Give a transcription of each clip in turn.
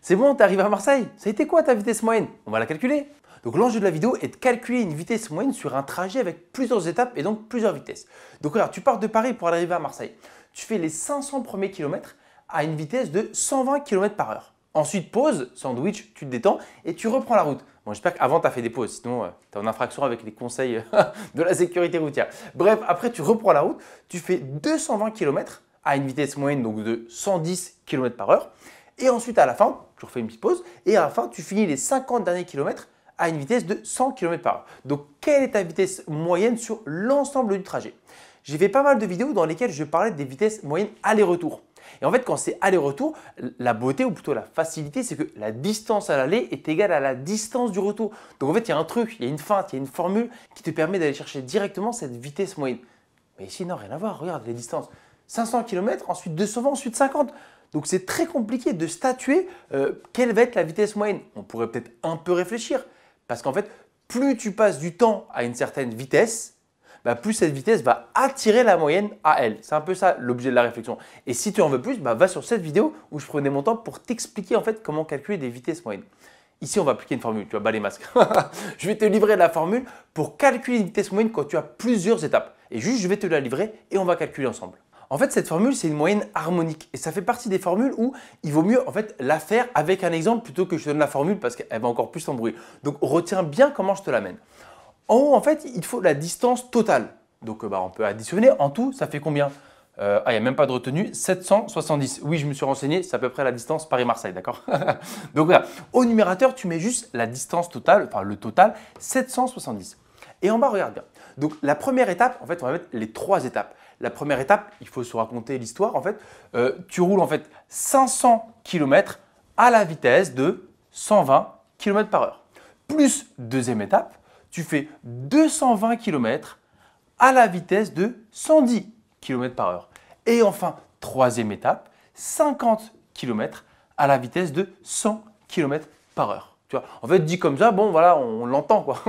C'est bon, t'es arrivé à Marseille? Ça a été quoi ta vitesse moyenne? On va la calculer. Donc l'enjeu de la vidéo est de calculer une vitesse moyenne sur un trajet avec plusieurs étapes et donc plusieurs vitesses. Donc regarde, tu pars de Paris pour arriver à Marseille. Tu fais les 500 premiers kilomètres à une vitesse de 120 km/h. Ensuite, pause, sandwich, tu te détends et tu reprends la route. Bon, j'espère qu'avant, tu as fait des pauses, sinon tu es en infraction avec les conseils de la sécurité routière. Bref, après, tu reprends la route, tu fais 220 km à une vitesse moyenne donc de 110 km/h. Et ensuite, à la fin, tu refais une petite pause et à la fin, tu finis les 50 derniers kilomètres à une vitesse de 100 km/h. Donc, quelle est ta vitesse moyenne sur l'ensemble du trajet? J'ai fait pas mal de vidéos dans lesquelles je parlais des vitesses moyennes aller-retour. Et en fait, quand c'est aller-retour, la beauté ou plutôt la facilité, c'est que la distance à l'aller est égale à la distance du retour. Donc en fait, il y a un truc, il y a une feinte, il y a une formule qui te permet d'aller chercher directement cette vitesse moyenne. Mais ici, non, rien à voir. Regarde les distances. 500 km, ensuite 220, ensuite 50. Donc c'est très compliqué de statuer quelle va être la vitesse moyenne. On pourrait peut-être un peu réfléchir. Parce qu'en fait, plus tu passes du temps à une certaine vitesse, plus cette vitesse va attirer la moyenne à elle. C'est un peu ça l'objet de la réflexion. Et si tu en veux plus, va sur cette vidéo où je prenais mon temps pour t'expliquer en fait comment calculer des vitesses moyennes. Ici, on va appliquer une formule, tu vas bas les masques. Je vais te livrer la formule pour calculer une vitesse moyenne quand tu as plusieurs étapes. Et juste, je vais te la livrer et on va calculer ensemble. En fait, cette formule, c'est une moyenne harmonique et ça fait partie des formules où il vaut mieux en fait la faire avec un exemple plutôt que je te donne la formule parce qu'elle va encore plus t'embrouiller. Donc, retiens bien comment je te l'amène. En haut, en fait, il faut la distance totale. Donc, on peut additionner. En tout, ça fait combien? Il n'y a même pas de retenue. 770. Oui, je me suis renseigné. C'est à peu près la distance Paris-Marseille, d'accord? Donc, voilà. Au numérateur, tu mets juste la distance totale, enfin le total, 770. Et en bas, regarde bien. Donc, la première étape, en fait, on va mettre les 3 étapes. La première étape, il faut se raconter l'histoire. En fait, tu roules en fait 500 km à la vitesse de 120 km/h. Plus deuxième étape, tu fais 220 km à la vitesse de 110 km/h. Et enfin, troisième étape, 50 km à la vitesse de 100 km/h. Tu vois, en fait, dit comme ça, bon voilà, on l'entend quoi.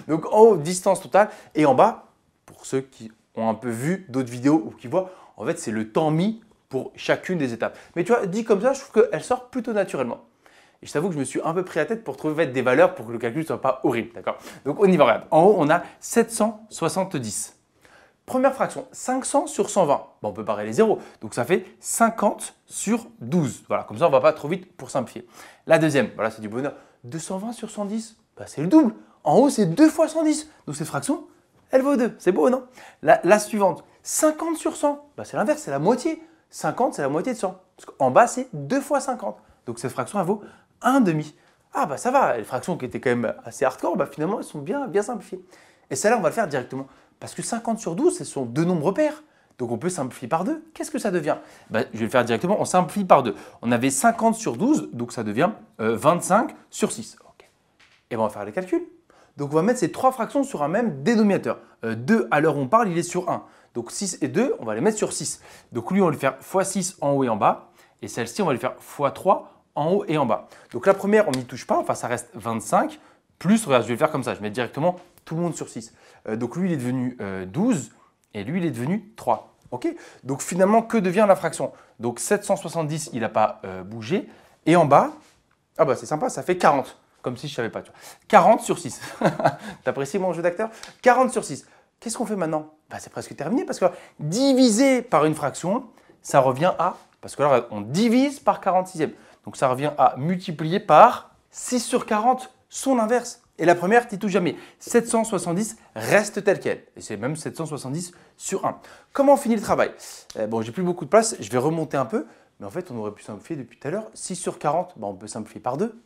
Donc en haut, distance totale et en bas, pour ceux qui ont un peu vu d'autres vidéos ou qui voient, en fait, c'est le temps mis pour chacune des étapes. Mais tu vois, dit comme ça, je trouve qu'elle sort plutôt naturellement. Et je t'avoue que je me suis un peu pris la tête pour trouver des valeurs pour que le calcul ne soit pas horrible. D'accord? Donc on y va, regarde. En haut, on a 770. Première fraction, 500 sur 120. On peut barrer les zéros. Donc ça fait 50 sur 12. Voilà, comme ça, on ne va pas trop vite pour simplifier. La deuxième, voilà, c'est du bonheur. 220 sur 110, c'est le double. En haut, c'est 2 fois 110. Donc cette fraction, elle vaut 2. C'est beau, non? La suivante, 50 sur 100. C'est l'inverse, c'est la moitié. 50, c'est la moitié de 100. Parce qu'en bas, c'est 2 fois 50. Donc cette fraction, elle vaut 1/2. Ah ça va, les fractions qui étaient quand même assez hardcore, finalement, elles sont bien simplifiées. Et celle-là, on va le faire directement. Parce que 50 sur 12, ce sont 2 nombres pairs. Donc on peut simplifier par 2. Qu'est-ce que ça devient? Je vais le faire directement, on simplifie par 2. On avait 50 sur 12, donc ça devient 25 sur 6. Okay. Et on va faire les calculs. Donc on va mettre ces 3 fractions sur un même dénominateur. 2, à l'heure où on parle, il est sur 1. Donc 6 et 2, on va les mettre sur 6. Donc lui, on va le faire x6 en haut et en bas. Et celle-ci, on va le faire x3 en haut et en bas. Donc la première, on n'y touche pas, enfin ça reste 25, plus, regarde, je vais le faire comme ça, je mets directement tout le monde sur 6. Donc lui, il est devenu 12 et lui, il est devenu 3. Ok? Donc finalement, que devient la fraction? Donc 770, il n'a pas bougé. Et en bas, c'est sympa, ça fait 40, comme si je ne savais pas. Tu vois. 40 sur 6. T'apprécies mon jeu d'acteur? 40 sur 6. Qu'est-ce qu'on fait maintenant? C'est presque terminé parce que diviser par une fraction, ça revient à, parce que là, on divise par 46e. Donc, ça revient à multiplier par 6 sur 40, son inverse. Et la première, tu n'y touches jamais. 770 reste telle qu'elle. Et c'est même 770 sur 1. Comment on finit le travail? Bon, j'ai plus beaucoup de place, je vais remonter un peu. Mais en fait, on aurait pu simplifier depuis tout à l'heure. 6 sur 40, on peut simplifier par 2.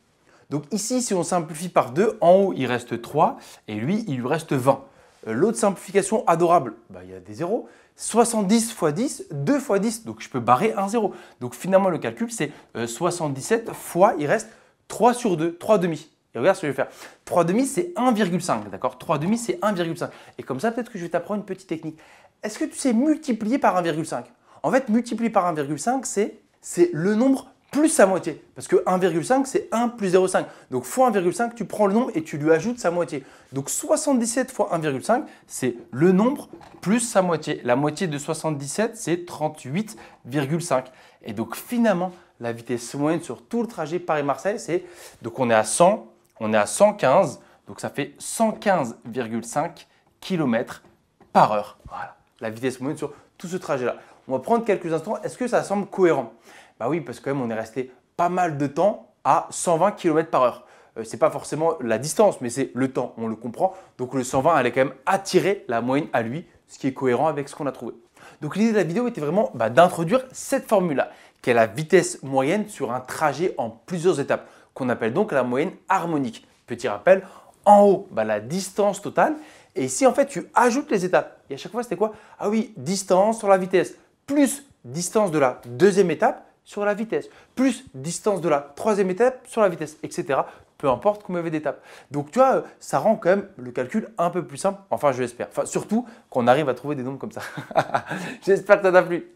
Donc ici, si on simplifie par 2, en haut, il reste 3. Et lui, il lui reste 20. L'autre simplification adorable, il y a des zéros. 70 fois 10, 2 fois 10, donc je peux barrer un 0. Donc finalement, le calcul, c'est 77 fois, il reste 3 sur 2, 3 demi. Et regarde ce que je vais faire. 3 demi, c'est 1,5, d'accord? 3 demi, c'est 1,5. Et comme ça, peut-être que je vais t'apprendre une petite technique. Est-ce que tu sais multiplier par 1,5? En fait, multiplier par 1,5, c'est le nombre plus sa moitié. Parce que 1,5, c'est 1 plus 0,5. Donc, fois 1,5, tu prends le nombre et tu lui ajoutes sa moitié. Donc, 77 fois 1,5, c'est le nombre plus sa moitié. La moitié de 77, c'est 38,5. Et donc, finalement, la vitesse moyenne sur tout le trajet Paris-Marseille, c'est, donc on est à 100, on est à 115, donc ça fait 115,5 km par heure. Voilà, la vitesse moyenne sur tout ce trajet-là. On va prendre quelques instants. Est-ce que ça semble cohérent? Bah oui, parce que quand même, on est resté pas mal de temps à 120 km par heure. Ce n'est pas forcément la distance, mais c'est le temps, on le comprend. Donc le 120 allait quand même attirer la moyenne à lui, ce qui est cohérent avec ce qu'on a trouvé. Donc l'idée de la vidéo était vraiment d'introduire cette formule-là, qui est la vitesse moyenne sur un trajet en plusieurs étapes, qu'on appelle donc la moyenne harmonique. Petit rappel, en haut, la distance totale. Et ici, en fait, tu ajoutes les étapes. Et à chaque fois, c'était quoi? Ah oui, distance sur la vitesse, plus distance de la deuxième étape sur la vitesse, plus distance de la troisième étape sur la vitesse, etc. Peu importe combien il y avait d'étapes. Donc, tu vois, ça rend quand même le calcul un peu plus simple. Enfin, je l'espère. Enfin, surtout qu'on arrive à trouver des nombres comme ça. J'espère que ça t'a plu.